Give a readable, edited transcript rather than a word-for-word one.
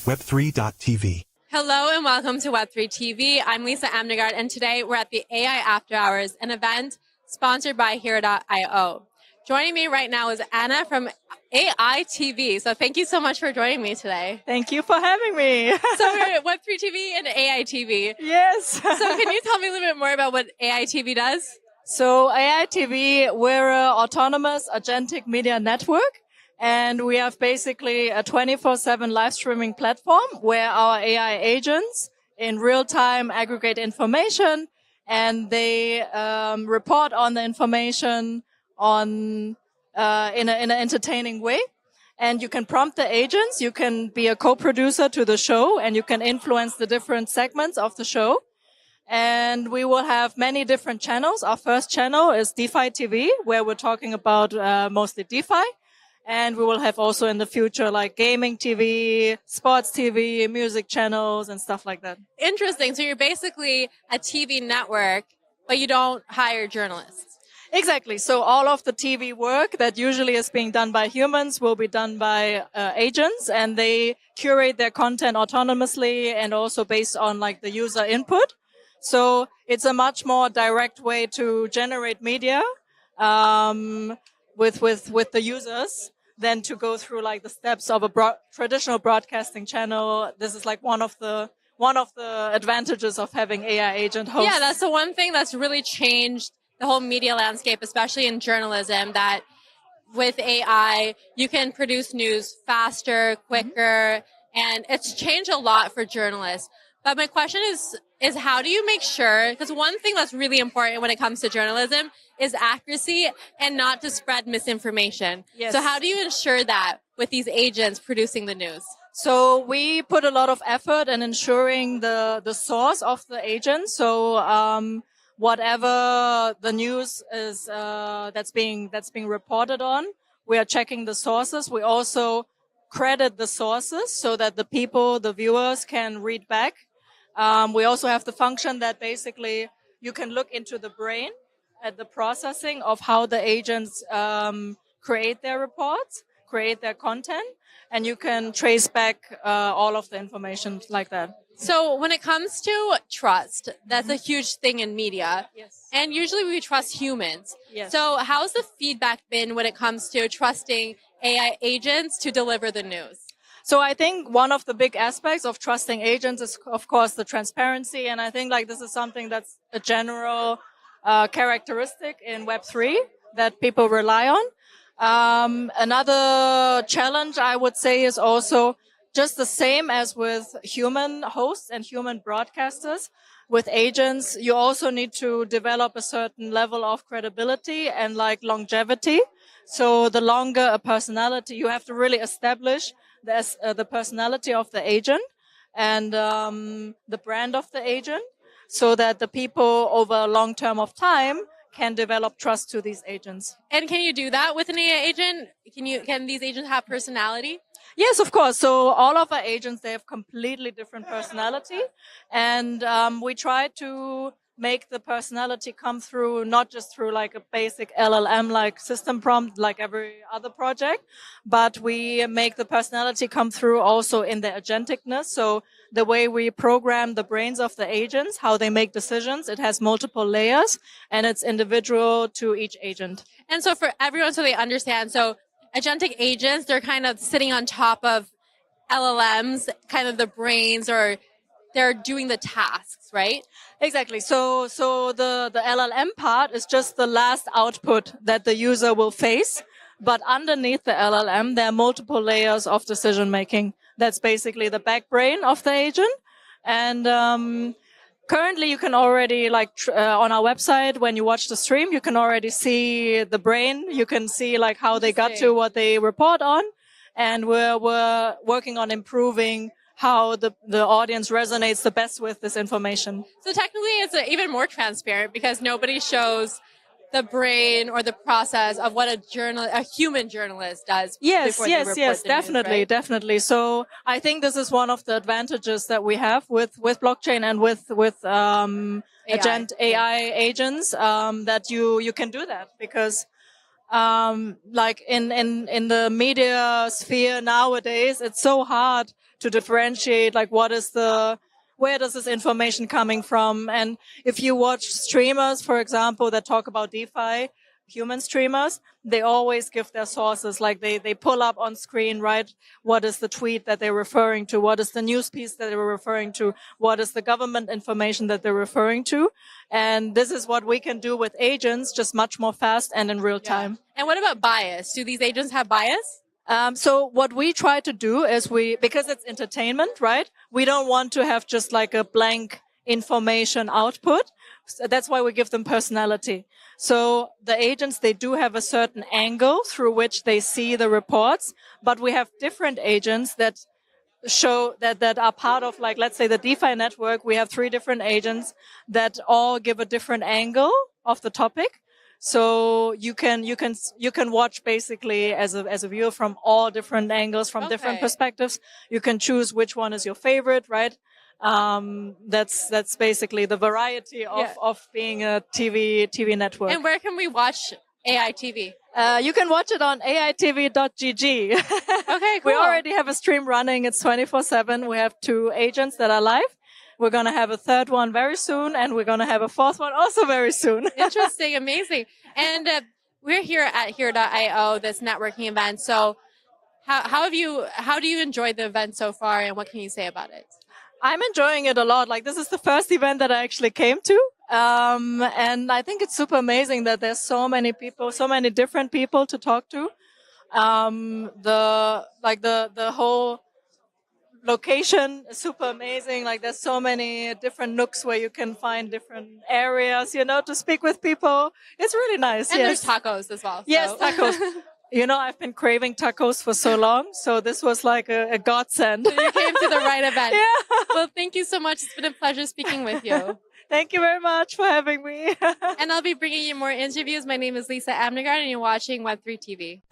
Web3.tv. Hello and welcome to Web3 TV. I'm Lisa Amnegard, and today we're at the AI After Hours, an event sponsored by Hero.io. Joining me right now is Anna from AITV. So thank you so much for joining me today. Thank you for having me. So we're at Web3 TV and AITV. Yes. So can you tell me a little bit more about what AITV does? So AITV, we're an autonomous agentic media network. And we have basically a 24/7 live streaming platform where our AI agents in real time aggregate information and they report on the information in an entertaining way. And you can prompt the agents. You can be a co-producer to the show and you can influence the different segments of the show. And we will have many different channels. Our first channel is DeFi TV, where we're talking about mostly DeFi. And we will have also in the future like gaming TV, sports TV, music channels and stuff like that. Interesting. So you're basically a TV network, but you don't hire journalists. Exactly. So all of the TV work that usually is being done by humans will be done by agents, and they curate their content autonomously and also based on like the user input. So it's a much more direct way to generate media with the users than to go through like the steps of a traditional broadcasting channel. This is like one of the advantages of having AI agent hosts. Yeah, that's the one thing that's really changed the whole media landscape, especially in journalism, that with AI, you can produce news faster, quicker, and it's changed a lot for journalists. But my question is how do you make sure, because one thing that's really important when it comes to journalism is accuracy and not to spread misinformation. Yes. So how do you ensure that with these agents producing the news? So we put a lot of effort in ensuring the source of the agent. So whatever the news is that's being reported on, we are checking the sources. We also credit the sources so that the viewers can read back. We also have the function that basically you can look into the brain at the processing of how the agents create their reports, create their content, and you can trace back all of the information like that. So when it comes to trust, that's a huge thing in media. Yes. And usually we trust humans. Yes. So how's the feedback been when it comes to trusting AI agents to deliver the news? So I think one of the big aspects of trusting agents is, of course, the transparency. And I think like this is something that's a general characteristic in Web3 that people rely on. Another challenge I would say is also just the same as with human hosts and human broadcasters. With agents, you also need to develop a certain level of credibility and like longevity. So the longer a personality, you have to really establish the personality of the agent and the brand of the agent so that the people over a long term of time can develop trust to these agents. And can you do that with an AI agent? Can these agents have personality? Yes, of course. So all of our agents, they have completely different personality. And we try to make the personality come through, not just through like a basic LLM like system prompt like every other project, but we make the personality come through also in the agenticness. So the way we program the brains of the agents, how they make decisions, it has multiple layers and it's individual to each agent. And so for everyone, so they understand, so agentic agents, they're kind of sitting on top of LLMs, kind of the brains, or they're doing the tasks, right? Exactly. So the LLM part is just the last output that the user will face. But underneath the LLM, there are multiple layers of decision making. That's basically the back brain of the agent. And currently, you can already on our website, when you watch the stream, you can already see the brain. You can see like how they got to what they report on. And we're working on improving how the audience resonates the best with this information. So technically it's even more transparent because nobody shows the brain or the process of what a human journalist does. Yes, definitely, right? Definitely. So I think this is one of the advantages that we have with blockchain and with AI agents, that you can do that because Like in the media sphere nowadays, it's so hard to differentiate, like, where does this information coming from? And if you watch streamers, for example, that talk about DeFi, human streamers, they always give their sources. Like they pull up on screen, right? What is the tweet that they're referring to? What is the news piece that they were referring to? What is the government information that they're referring to? And this is what we can do with agents, just much more fast and in real time. And what about bias? Do these agents have bias? So what we try to do is because it's entertainment, right? We don't want to have just like a blank information output. So that's why we give them personality. So the agents, they do have a certain angle through which they see the reports, but we have different agents that show that are part of, like, let's say the DeFi network. We have 3 different agents that all give a different angle of the topic. So you can watch basically as a viewer from all different angles, from different perspectives. You can choose which one is your favorite, right? That's basically the variety of being a TV network. And where can we watch AITV? You can watch it on AITV.gg. Okay, cool. We already have a stream running. It's 24/7. We have 2 agents that are live. We're going to have a 3rd one very soon, and we're going to have a 4th one also very soon. Interesting. Amazing. And we're here at Here.io, this networking event. So how do you enjoy the event so far, and what can you say about it? I'm enjoying it a lot. Like, this is the first event that I actually came to. And I think it's super amazing that there's so many people, so many different people to talk to. The whole location is super amazing. Like, there's so many different nooks where you can find different areas, to speak with people. It's really nice. And there's tacos as well. Yes, so. tacos. I've been craving tacos for so long, so this was like a godsend. So you came to the right event. Yeah. Well, thank you so much. It's been a pleasure speaking with you. Thank you very much for having me. And I'll be bringing you more interviews. My name is Lisa Amnegard, and you're watching Web3 TV.